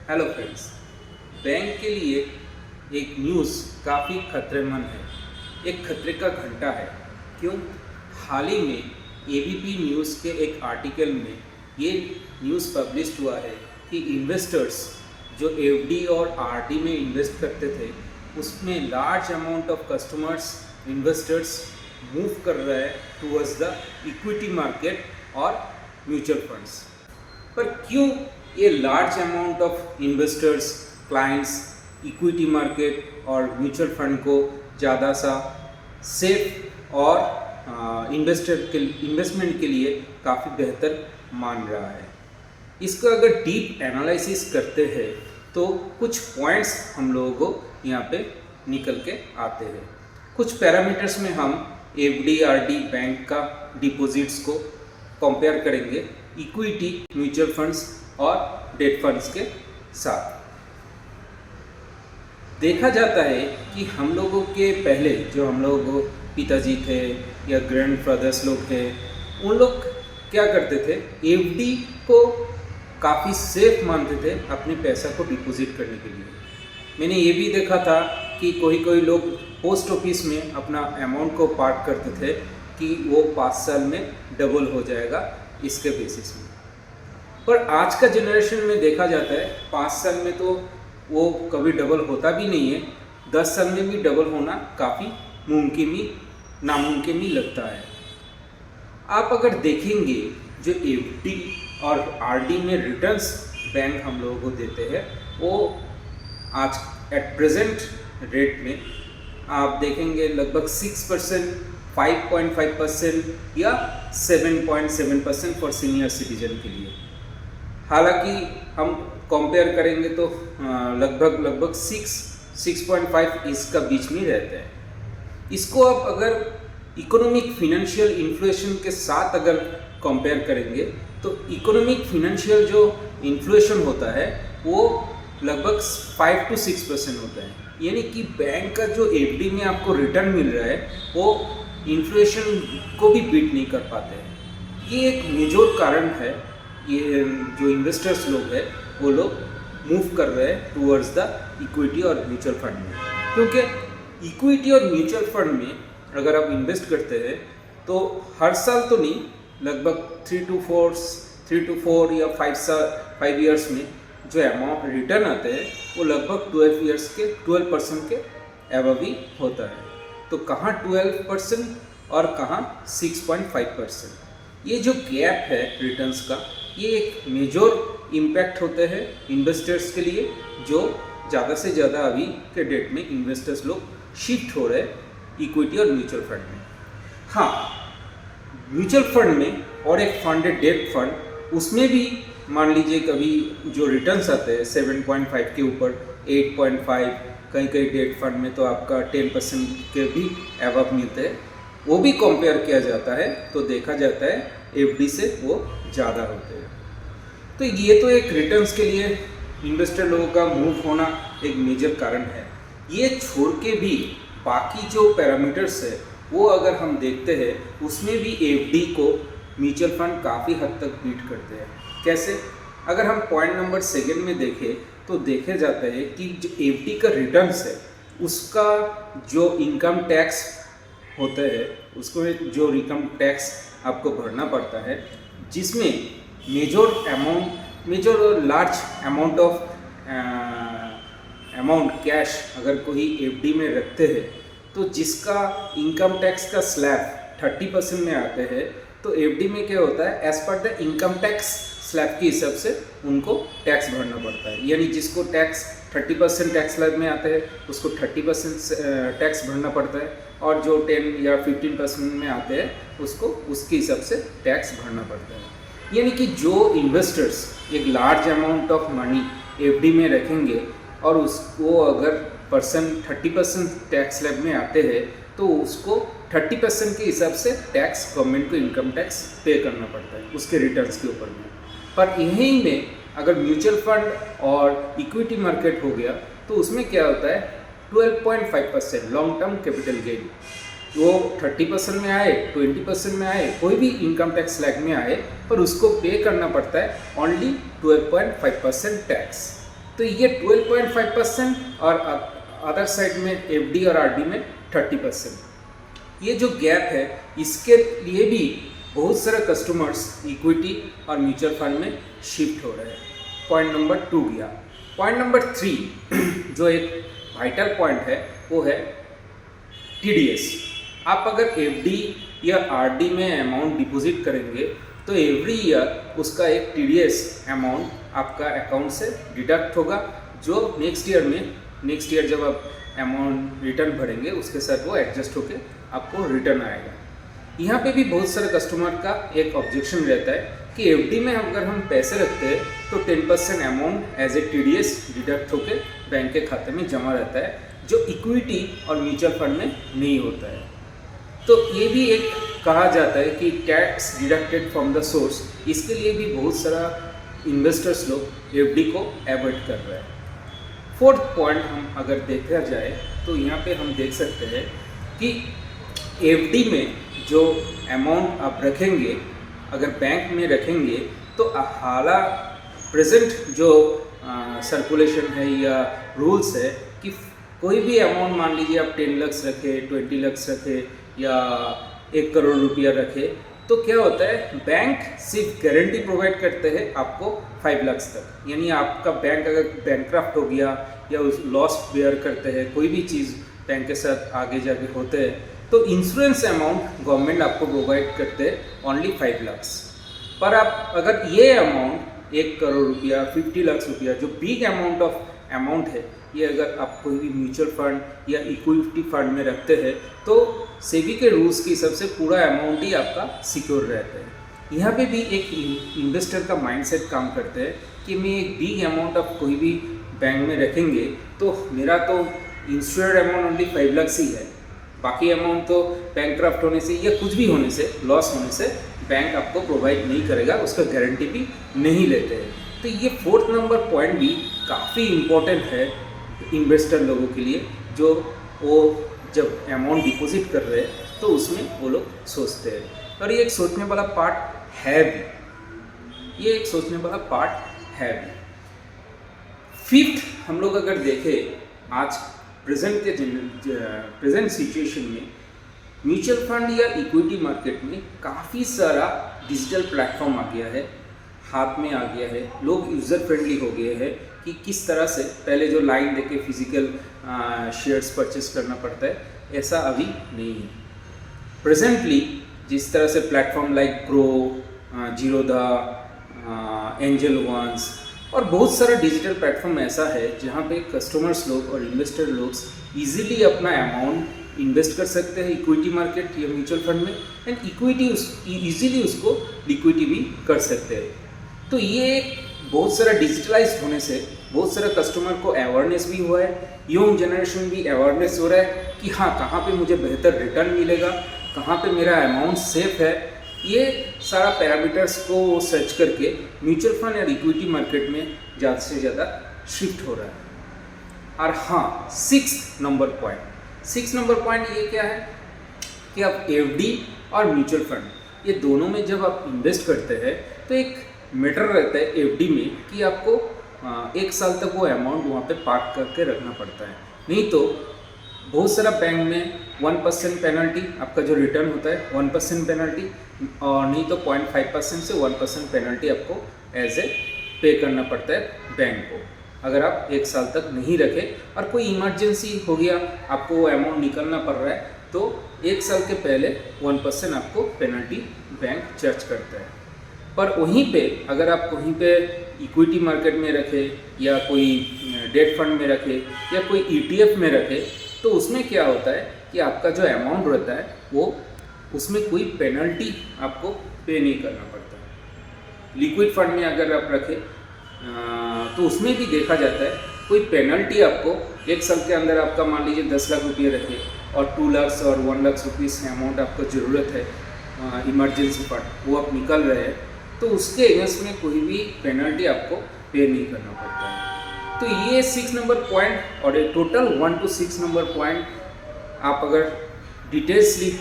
Hello friends. Bank के लिए एक न्यूज़ काफ़ी खतरेमंद है, एक खतरे का घंटा है। क्यों? हाल ही में एबीपी न्यूज़ के एक आर्टिकल में ये न्यूज़ पब्लिश हुआ है कि इन्वेस्टर्स जो एफडी और आरडी में इन्वेस्ट करते थे, उसमें large amount of customers investors move कर रहे हैं टूवर्ड्स द इक्विटी मार्केट और म्यूचुअल फंड्स। पर क्यों ये large amount of investors clients equity market और म्यूचुअल फंड को ज़्यादा सा सेफ और इन्वेस्टमेंट के लिए काफ़ी बेहतर मान रहा है? इसको अगर डीप एनालिसिस करते हैं तो कुछ पॉइंट्स हम लोगों को यहाँ पे निकल के आते हैं। कुछ पैरामीटर्स में हम एफडी आरडी बैंक का डिपॉजिट्स को कंपेयर करेंगे इक्विटी म्यूचुअल फंड्स और डेट फंड्स के साथ। देखा जाता है कि हम लोगों के पहले जो हम लोग पिताजी थे या ग्रैंडफादर्स लोग थे, उन लोग क्या करते थे, एफडी को काफ़ी सेफ मानते थे अपने पैसा को डिपॉजिट करने के लिए। मैंने ये भी देखा था कि कोई लोग पोस्ट ऑफिस में अपना अमाउंट को पार्क करते थे कि वो 5 साल में डबल हो जाएगा इसके बेसिस में। पर आज का जनरेशन में देखा जाता है 5 साल में तो वो कभी डबल होता भी नहीं है, 10 साल में भी डबल होना काफ़ी नामुमकिन ही लगता है। आप अगर देखेंगे जो एफडी और आरडी में रिटर्न्स बैंक हम लोगों को देते हैं, वो आज एट प्रेजेंट रेट में आप देखेंगे लगभग 6%, 5.5% या 7.7% फॉर सीनियर सिटीजन के लिए। हालांकि हम कंपेयर करेंगे तो लगभग 6.5 इसका बीच में रहता है। इसको आप अगर इकोनॉमिक फिनेंशियल इन्फ्लेशन के साथ अगर कंपेयर करेंगे तो इकोनॉमिक फिनेंशियल जो इन्फ्लेशन होता है वो लगभग 5 to 6% होता है। यानी कि बैंक का जो एफडी में आपको रिटर्न मिल रहा है वो इन्फ्लेशन को भी बीट नहीं कर पाते हैं। ये एक मेजर कारण है, ये जो इन्वेस्टर्स लोग हैं वो लोग मूव कर रहे हैं टूवर्ड्स द इक्विटी और म्यूचुअल फंड में। क्योंकि इक्विटी और म्यूचुअल फंड में अगर आप इन्वेस्ट करते हैं तो हर साल तो नहीं, लगभग 3 to 4 या 5 ईयर्स में जो अमाउंट रिटर्न आते हैं वो लगभग 12% के अबव ही होता है। तो कहाँ 12% और कहाँ 6.5%। ये जो गैप है रिटर्न्स का, ये एक मेजर इम्पैक्ट होते हैं इन्वेस्टर्स के लिए, जो ज़्यादा से ज़्यादा अभी के डेट में इन्वेस्टर्स लोग शिफ्ट हो रहे हैं इक्विटी और म्यूचुअल फंड में। हाँ, म्यूचुअल फंड में और एक फंड है डेट फंड, उसमें भी मान लीजिए कभी जो रिटर्न्स आते हैं 7.5 के ऊपर 8.5, कई डेट फंड में तो आपका 10% के भी अबव मिलते हैं। वो भी कंपेयर किया जाता है तो देखा जाता है एफडी से वो ज़्यादा होते हैं। तो ये तो एक रिटर्न्स के लिए इन्वेस्टर लोगों का मूव होना एक मेजर कारण है। ये छोड़ के भी बाकी जो पैरामीटर्स है वो अगर हम देखते हैं उसमें भी एफडी को म्यूचुअल फंड काफ़ी हद तक बीट करते हैं। कैसे? अगर हम पॉइंट नंबर 2 में देखें तो देखे जाता है कि जो एफडी का रिटर्न्स है उसका जो इनकम टैक्स होता है, उसको जो इनकम टैक्स आपको भरना पड़ता है, जिसमें मेजर और लार्ज अमाउंट कैश अगर कोई एफडी में रखते हैं तो जिसका इनकम टैक्स का स्लैब 30% में आते हैं, तो एफडी में क्या होता है, as per the income tax slab के हिसाब से उनको टैक्स भरना पड़ता है। यानी जिसको टैक्स 30% टैक्स स्लैब में आते हैं उसको 30% टैक्स भरना पड़ता है, और जो 10 या 15% में आते हैं उसको उसके हिसाब से टैक्स भरना पड़ता है। यानी कि जो इन्वेस्टर्स एक large amount of money FD में रखेंगे और उसको अगर 30% टैक्स स्लैब में आते हैं तो उसको 30% के हिसाब से टैक्स गवर्नमेंट को इनकम टैक्स पे करना पड़ता है उसके रिटर्न्स के ऊपर में। पर यहीं में अगर म्यूचुअल फंड और इक्विटी मार्केट हो गया तो उसमें क्या होता है, 12.5% लॉन्ग टर्म कैपिटल गेन। वो 30% में आए, 20% में आए, कोई भी इनकम टैक्स स्लैब में आए, पर उसको पे करना पड़ता है ओनली 12.5% टैक्स। तो ये 12.5% और अदर साइड में एफडी और आरडी में 30%। ये जो गैप है इसके लिए भी बहुत सारे कस्टमर्स इक्विटी और म्यूचुअल फंड में शिफ्ट हो रहे हैं। पॉइंट नंबर 2 गया। पॉइंट नंबर 3 जो एक वाइटल पॉइंट है वो है टीडीएस। आप अगर एफडी या आरडी में अमाउंट डिपॉजिट करेंगे तो एवरी ईयर उसका एक टीडीएस अमाउंट आपका अकाउंट से डिडक्ट होगा, जो नेक्स्ट ईयर जब आप अमाउंट रिटर्न भरेंगे उसके साथ वो एडजस्ट होके आपको रिटर्न आएगा। यहाँ पे भी बहुत सारे कस्टमर का एक ऑब्जेक्शन रहता है कि एफडी में अगर हम पैसे रखते हैं तो 10% amount as a TDS deduct होके बैंक के खाते में जमा रहता है, जो इक्विटी और म्यूचुअल फंड में नहीं होता है। तो ये भी एक कहा जाता है कि tax deducted from the source, इसके लिए भी बहुत सारा इन्वेस्टर्स लोग एफडी को अवॉइड कर रहे हैं। फोर्थ पॉइंट हम अगर देखा जाए तो यहाँ पे हम देख सकते हैं कि एफडी में जो अमाउंट आप रखेंगे, अगर बैंक में रखेंगे तो प्रेजेंट जो सर्कुलेशन है या रूल्स है कि कोई भी अमाउंट, मान लीजिए आप 10 लाख रखे, 20 लाख रखे या 1 करोड़ रुपया रखे, तो क्या होता है बैंक सिर्फ गारंटी प्रोवाइड करते हैं आपको 5 लाख तक। यानी आपका बैंक अगर बैंकक्रफ्ट हो गया या उस लॉस बेयर करते हैं, कोई भी चीज़ बैंक के साथ आगे जाके होते हैं, तो इंश्योरेंस अमाउंट गवर्नमेंट आपको प्रोवाइड करते हैं ओनली 5 लाख। पर आप अगर ये अमाउंट 1 करोड़ रुपया, 50 लाख रुपया, जो बिग अमाउंट है, ये अगर आप कोई भी म्यूचुअल फंड या इक्विटी फंड में रखते हैं तो सेबी के रूल्स के हिसाब से पूरा अमाउंट ही आपका सिक्योर रहता है। यहाँ पे भी एक इन्वेस्टर का माइंडसेट काम करते हैं कि मैं एक बिग अमाउंट ऑफ कोई भी बैंक में रखेंगे तो मेरा तो इंश्योर्ड अमाउंट ओनली 5 लाख ही है, बाकी अमाउंट तो बैंकक्रफ्ट होने से या कुछ भी होने से, लॉस होने से बैंक आपको प्रोवाइड नहीं करेगा, उसका गारंटी भी नहीं लेते हैं। तो ये 4th नंबर पॉइंट भी काफ़ी इम्पोर्टेंट है इन्वेस्टर लोगों के लिए, जो वो जब अमाउंट डिपॉजिट कर रहे हैं तो उसमें वो लोग सोचते हैं। और ये एक सोचने वाला पार्ट है भी, ये एक सोचने वाला पार्ट है भी। 5th हम लोग अगर देखें आज प्रेजेंट सिचुएशन में म्यूचुअल फंड या इक्विटी मार्केट में काफ़ी सारा डिजिटल प्लेटफॉर्म आ गया है, हाथ में आ गया है, लोग यूज़र फ्रेंडली हो गए हैं कि किस तरह से पहले जो लाइन देके फिजिकल शेयर्स परचेस करना पड़ता है, ऐसा अभी नहीं है। प्रेजेंटली जिस तरह से प्लेटफॉर्म लाइक ग्रो, जीरोधा, एंजल वंस और बहुत सारा डिजिटल प्लेटफॉर्म ऐसा है जहाँ पे कस्टमर्स लोग और इन्वेस्टर लोग इजीली अपना अमाउंट इन्वेस्ट कर सकते हैं इक्विटी मार्केट या म्यूचुअल फंड में, एंड इक्विटी इजीली उसको लिक्विडिटी भी कर सकते हैं। तो ये बहुत सारा डिजिटलाइज होने से बहुत सारा कस्टमर को अवेयरनेस भी हुआ है, यंग जनरेशन भी अवेयरनेस हो रहा है कि हाँ कहाँ पे मुझे बेहतर रिटर्न मिलेगा, कहाँ पे मेरा अमाउंट सेफ है। ये सारा पैरामीटर्स को सर्च करके म्यूचुअल फंड और इक्विटी मार्केट में ज़्यादा से ज़्यादा शिफ्ट हो रहा है। और हाँ 6th नंबर पॉइंट ये क्या है कि आप एफडी और म्यूचुअल फंड ये दोनों में जब आप इन्वेस्ट करते हैं तो एक मैटर रहता है एफडी में कि आपको 1 साल तक वो अमाउंट वहाँ पे पार्क करके रखना पड़ता है, नहीं तो बहुत सारा बैंक में 1% पेनल्टी, आपका जो रिटर्न होता है 1% पेनल्टी, और नहीं तो 0.5% से 1% पेनल्टी आपको एज ए पे करना पड़ता है बैंक को, अगर आप 1 साल तक नहीं रखे और कोई इमरजेंसी हो गया, आपको अमाउंट निकलना पड़ रहा है, तो 1 साल के पहले 1% आपको पेनल्टी बैंक चार्ज करता है। पर वहीं पे अगर आप कहीं पे इक्विटी मार्केट में रखे या कोई डेट फंड में रखे या कोई ETF में रखे, तो उसमें क्या होता है कि आपका जो अमाउंट रहता है वो उसमें कोई पेनल्टी आपको पे नहीं करना पड़ता। लिक्विड फंड में अगर आप रखें तो उसमें भी देखा जाता है कोई पेनल्टी आपको 1 साल के अंदर, आपका मान लीजिए 10 लाख रुपये रखे और 2 लाख और 1 लाख रुपीज़ अमाउंट आपको ज़रूरत है इमरजेंसी फंड, वो आप निकल रहे हैं, तो उसके अगेंस्ट में कोई भी पेनल्टी आपको पे नहीं करना पड़ता है। तो ये 6 नंबर पॉइंट और एक टोटल 1 to 6 नंबर पॉइंट आप अगर डिटेल्सली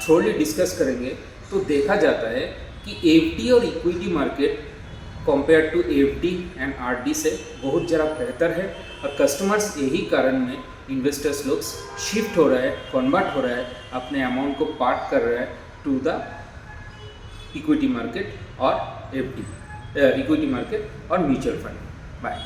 थोड़ी डिस्कस करेंगे तो देखा जाता है कि एफडी और equity market compare to FD and RD से बहुत ज़रा बेहतर है। और कस्टमर्स यही कारण में इन्वेस्टर्स लोग शिफ्ट हो रहा है, कन्वर्ट हो रहा है, अपने अमाउंट को पार्क कर रहा है टू द इक्विटी मार्केट और एफडी, इक्विटी मार्केट और म्यूचुअल फंड। बाय।